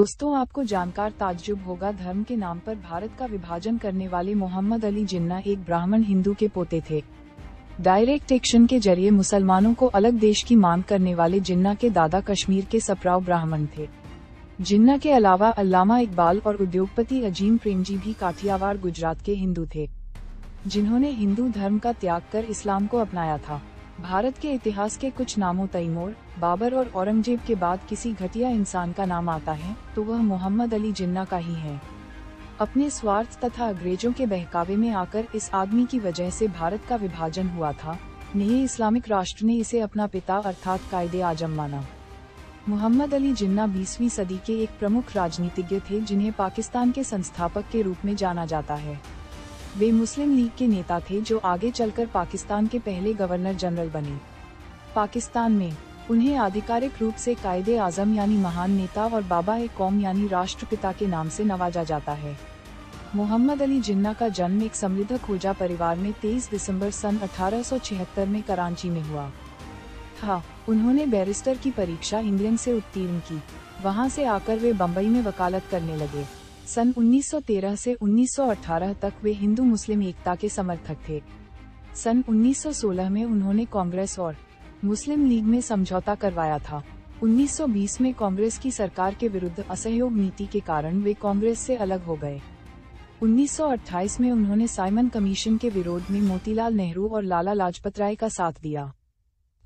दोस्तों, आपको जानकर ताज्जुब होगा, धर्म के नाम पर भारत का विभाजन करने वाले मोहम्मद अली जिन्ना एक ब्राह्मण हिंदू के पोते थे। डायरेक्ट एक्शन के जरिए मुसलमानों को अलग देश की मांग करने वाले जिन्ना के दादा कश्मीर के सप्राव ब्राह्मण थे। जिन्ना के अलावा अल्लामा इकबाल और उद्योगपति अजीम प्रेमजी भी काठियावाड़ गुजरात के हिंदू थे, जिन्होंने हिंदू धर्म का त्याग कर इस्लाम को अपनाया था। भारत के इतिहास के कुछ नामों तैमूर, बाबर और औरंगजेब के बाद किसी घटिया इंसान का नाम आता है तो वह मोहम्मद अली जिन्ना का ही है। अपने स्वार्थ तथा अंग्रेजों के बहकावे में आकर इस आदमी की वजह से भारत का विभाजन हुआ था। नए इस्लामिक राष्ट्र ने इसे अपना पिता अर्थात कायदे आजम माना। मोहम्मद अली जिन्ना 20वीं सदी के एक प्रमुख राजनीतिज्ञ थे, जिन्हें पाकिस्तान के संस्थापक के रूप में जाना जाता है। वे मुस्लिम लीग के नेता थे जो आगे चलकर पाकिस्तान के पहले गवर्नर जनरल बने। पाकिस्तान में उन्हें आधिकारिक रूप से कायदे आजम यानी महान नेता और बाबा ए कौम यानी राष्ट्रपिता के नाम से नवाजा जाता है। मोहम्मद अली जिन्ना का जन्म एक समृद्ध खोजा परिवार में 23 दिसंबर सन 1876 में कराची में हुआ था। उन्होंने बैरिस्टर की परीक्षा इंग्लैंड से उत्तीर्ण की। वहां से आकर वे बम्बई में वकालत करने लगे। सन 1913 से 1918 तक वे हिंदू मुस्लिम एकता के समर्थक थे। सन 1916 में उन्होंने कांग्रेस और मुस्लिम लीग में समझौता करवाया था। 1920 में कांग्रेस की सरकार के विरुद्ध असहयोग नीति के कारण वे कांग्रेस से अलग हो गए। 1928 में उन्होंने साइमन कमीशन के विरोध में मोतीलाल नेहरू और लाला लाजपत राय का साथ दिया।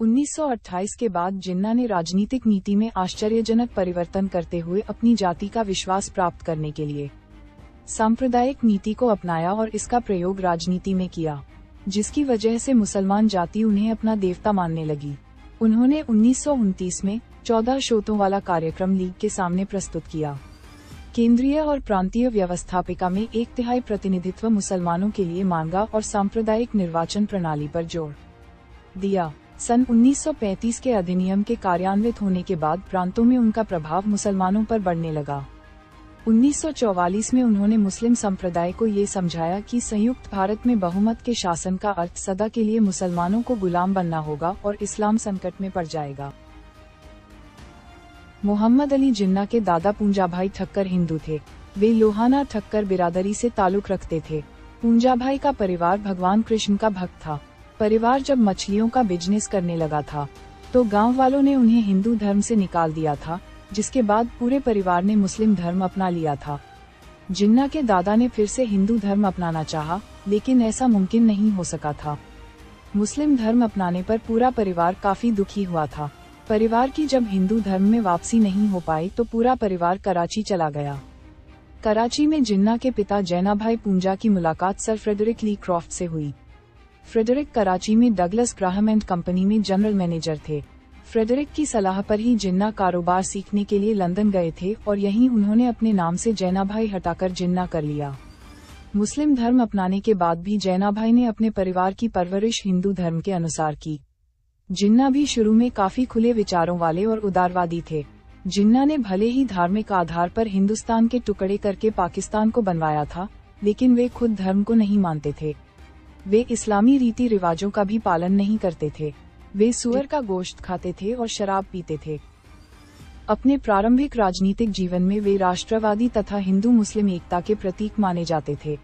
1928 के बाद जिन्ना ने राजनीतिक नीति में आश्चर्यजनक परिवर्तन करते हुए अपनी जाति का विश्वास प्राप्त करने के लिए सांप्रदायिक नीति को अपनाया और इसका प्रयोग राजनीति में किया, जिसकी वजह से मुसलमान जाति उन्हें अपना देवता मानने लगी। उन्होंने 1929 में 14 शोतों वाला कार्यक्रम लीग के सामने प्रस्तुत किया। केंद्रीय और प्रांतीय व्यवस्थापिका में 1/3 प्रतिनिधित्व मुसलमानों के लिए मांगा और सांप्रदायिक निर्वाचन प्रणाली पर जोर दिया। सन 1935 के अधिनियम के कार्यान्वित होने के बाद प्रांतों में उनका प्रभाव मुसलमानों पर बढ़ने लगा। 1944 में उन्होंने मुस्लिम संप्रदाय को ये समझाया कि संयुक्त भारत में बहुमत के शासन का अर्थ सदा के लिए मुसलमानों को गुलाम बनना होगा और इस्लाम संकट में पड़ जाएगा। मोहम्मद अली जिन्ना के दादा पूंजाभाई ठक्कर हिंदू थे। वे लोहाना ठक्कर बिरादरी से ताल्लुक रखते थे। पूंजाभाई का परिवार भगवान कृष्ण का भक्त था। परिवार जब मछलियों का बिजनेस करने लगा था तो गांव वालों ने उन्हें हिंदू धर्म से निकाल दिया था, जिसके बाद पूरे परिवार ने मुस्लिम धर्म अपना लिया था। जिन्ना के दादा ने फिर से हिंदू धर्म अपनाना चाहा, लेकिन ऐसा मुमकिन नहीं हो सका था। मुस्लिम धर्म अपनाने पर पूरा परिवार काफी दुखी हुआ था। परिवार की जब हिंदू धर्म में वापसी नहीं हो पाई तो पूरा परिवार कराची चला गया। कराची में जिन्ना के पिता जैनाभाई पूंजा की मुलाकात सर फ्रेडरिक ली क्रॉफ्ट से हुई। फ्रेडरिक कराची में डगलस ग्राहम एंड कंपनी में जनरल मैनेजर थे। फ्रेडरिक की सलाह पर ही जिन्ना कारोबार सीखने के लिए लंदन गए थे और यहीं उन्होंने अपने नाम से जैनाभाई हटाकर जिन्ना कर लिया। मुस्लिम धर्म अपनाने के बाद भी जैनाभाई ने अपने परिवार की परवरिश हिंदू धर्म के अनुसार की। जिन्ना भी शुरू में काफी खुले विचारों वाले और उदारवादी थे। जिन्ना ने भले ही धार्मिक आधार पर हिंदुस्तान के टुकड़े करके पाकिस्तान को बनवाया था, लेकिन वे खुद धर्म को नहीं मानते थे। वे इस्लामी रीति रिवाजों का भी पालन नहीं करते थे। वे सूअर का गोश्त खाते थे और शराब पीते थे। अपने प्रारंभिक राजनीतिक जीवन में वे राष्ट्रवादी तथा हिंदू मुस्लिम एकता के प्रतीक माने जाते थे।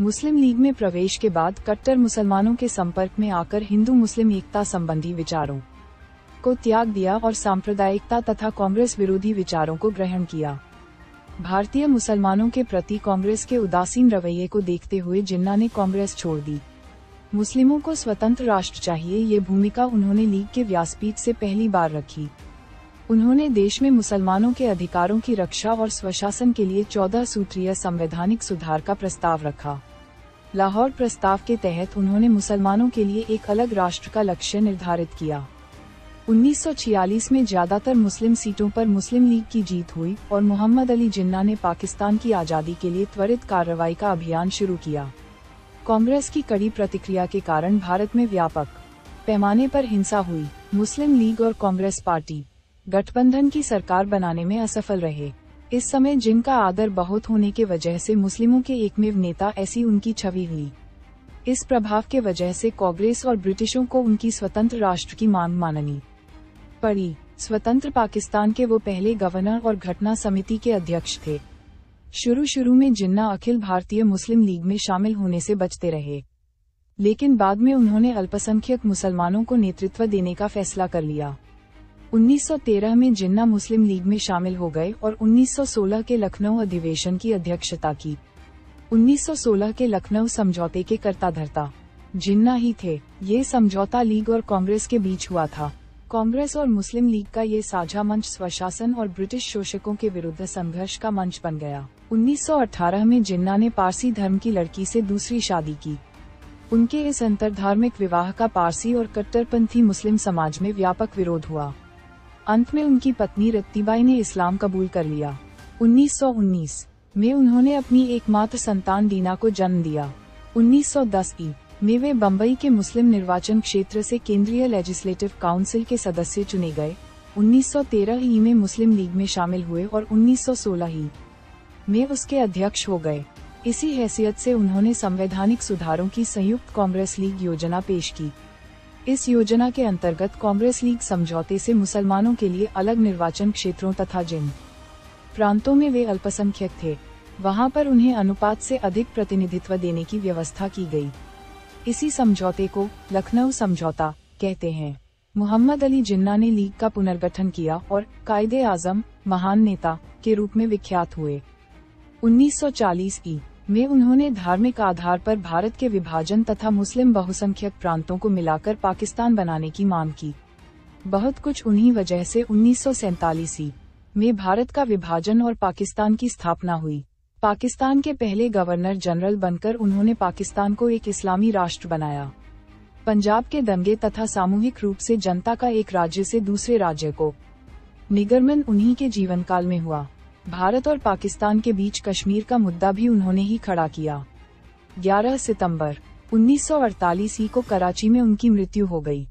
मुस्लिम लीग में प्रवेश के बाद कट्टर मुसलमानों के संपर्क में आकर हिंदू मुस्लिम एकता संबंधी विचारों को त्याग दिया और सांप्रदायिकता तथा कांग्रेस विरोधी विचारों को ग्रहण किया। भारतीय मुसलमानों के प्रति कांग्रेस के उदासीन रवैये को देखते हुए जिन्ना ने कांग्रेस छोड़ दी। मुस्लिमों को स्वतंत्र राष्ट्र चाहिए, ये भूमिका उन्होंने लीग के व्यासपीठ से पहली बार रखी। उन्होंने देश में मुसलमानों के अधिकारों की रक्षा और स्वशासन के लिए 14 सूत्रीय संवैधानिक सुधार का प्रस्ताव रखा। लाहौर प्रस्ताव के तहत उन्होंने मुसलमानों के लिए एक अलग राष्ट्र का लक्ष्य निर्धारित किया। 1946 में ज्यादातर मुस्लिम सीटों पर मुस्लिम लीग की जीत हुई और मोहम्मद अली जिन्ना ने पाकिस्तान की आज़ादी के लिए त्वरित कार्रवाई का अभियान शुरू किया। कांग्रेस की कड़ी प्रतिक्रिया के कारण भारत में व्यापक पैमाने पर हिंसा हुई। मुस्लिम लीग और कांग्रेस पार्टी गठबंधन की सरकार बनाने में असफल रहे। इस समय जिनका आदर बहुत होने के वजह से मुस्लिमों के एकमेव नेता ऐसी उनकी छवि हुई। इस प्रभाव के वजह से कांग्रेस और ब्रिटिशों को उनकी स्वतंत्र राष्ट्र की मांग माननी पड़ी। स्वतंत्र पाकिस्तान के वो पहले गवर्नर और घटना समिति के अध्यक्ष थे। शुरू में जिन्ना अखिल भारतीय मुस्लिम लीग में शामिल होने से बचते रहे, लेकिन बाद में उन्होंने अल्पसंख्यक मुसलमानों को नेतृत्व देने का फैसला कर लिया। 1913 में जिन्ना मुस्लिम लीग में शामिल हो गए और 1916 के लखनऊ अधिवेशन की अध्यक्षता की। 1916 के लखनऊ समझौते के कर्ता-धर्ता जिन्ना ही थे। ये समझौता लीग और कांग्रेस के बीच हुआ था। कांग्रेस और मुस्लिम लीग का ये साझा मंच स्वशासन और ब्रिटिश शोषकों के विरुद्ध संघर्ष का मंच बन गया। 1918 में जिन्ना ने पारसी धर्म की लड़की से दूसरी शादी की। उनके इस अंतरधार्मिक विवाह का पारसी और कट्टरपंथी मुस्लिम समाज में व्यापक विरोध हुआ। अंत में उनकी पत्नी रत्तीबाई ने इस्लाम कबूल कर लिया। 1919 में उन्होंने अपनी एकमात्र संतान दीना को जन्म दिया। 1910 में वे बम्बई के मुस्लिम निर्वाचन क्षेत्र से केंद्रीय लेजिस्लेटिव काउंसिल के सदस्य चुने गए। 1913 में मुस्लिम लीग में शामिल हुए और 1916 में उसके अध्यक्ष हो गए। इसी हैसियत से उन्होंने संवैधानिक सुधारों की संयुक्त कांग्रेस लीग योजना पेश की। इस योजना के अंतर्गत कांग्रेस लीग समझौते से मुसलमानों के लिए अलग निर्वाचन क्षेत्रों तथा जिन प्रांतों में वे अल्पसंख्यक थे, वहां पर उन्हें अनुपात से अधिक प्रतिनिधित्व देने की व्यवस्था की गई। इसी समझौते को लखनऊ समझौता कहते हैं। मोहम्मद अली जिन्ना ने लीग का पुनर्गठन किया और कायदे आजम, महान नेता के रूप में विख्यात हुए। 1940 में उन्होंने धार्मिक आधार पर भारत के विभाजन तथा मुस्लिम बहुसंख्यक प्रांतों को मिलाकर पाकिस्तान बनाने की मांग की। बहुत कुछ उन्हीं वजह से 1947 में भारत का विभाजन और पाकिस्तान की स्थापना हुई। पाकिस्तान के पहले गवर्नर जनरल बनकर उन्होंने पाकिस्तान को एक इस्लामी राष्ट्र बनाया। पंजाब के दंगे तथा सामूहिक रूप से जनता का एक राज्य से दूसरे राज्य को निगर्मन उन्हीं के जीवनकाल में हुआ। भारत और पाकिस्तान के बीच कश्मीर का मुद्दा भी उन्होंने ही खड़ा किया। 11 सितंबर 1948 को कराची में उनकी मृत्यु हो गई।